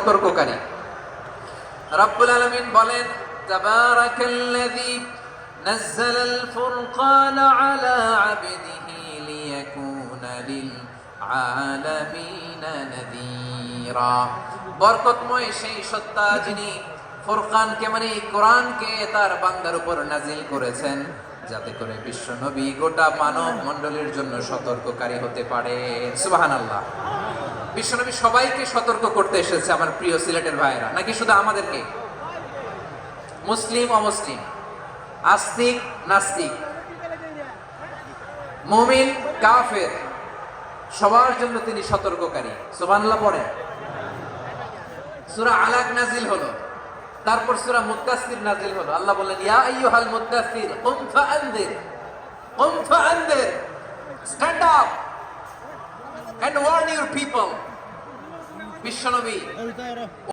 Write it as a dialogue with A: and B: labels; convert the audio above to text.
A: সতর্ককারী। রব্বুল আলামিন বলেন, তাবারাকাল্লাযী নাযালাল ফুরকানা আলা আবদিহি লিয়াকুনা লিল আলামিনা নাযীরা। বরকতময় সেই সত্তা যিনি ফুরকানকে মানে কোরআনকে তার বান্দার উপর নাজিল করেছেন, যাতে করে বিশ্ব নবী গোটা মানব মণ্ডলীর জন্য সতর্ককারী হতে পারে। সুবহানাল্লাহ। বিশ্বনবী সবাইকে সতর্ক করতে এসেছে, আমার প্রিয় সিলেটের ভাইয়েরা, নাকি শুধু আমাদেরকে? মুসলিম অমুসলিম, আস্তিক নাস্তিক, মুমিন কাফের, সবার জন্য তিনি সতর্ককারী। সুবহানাল্লাহ পড়েন। সূরা আলাক নাজিল হলো, তারপর সূরা মুদ্দাসসির নাজিল হলো। আল্লাহ বললেন, ইয়া আইয়ুহাল মুদ্দাসসির কুম ফাআনদির, কুম ফাআনদির, stand up and warn your people. বিশ্বনবী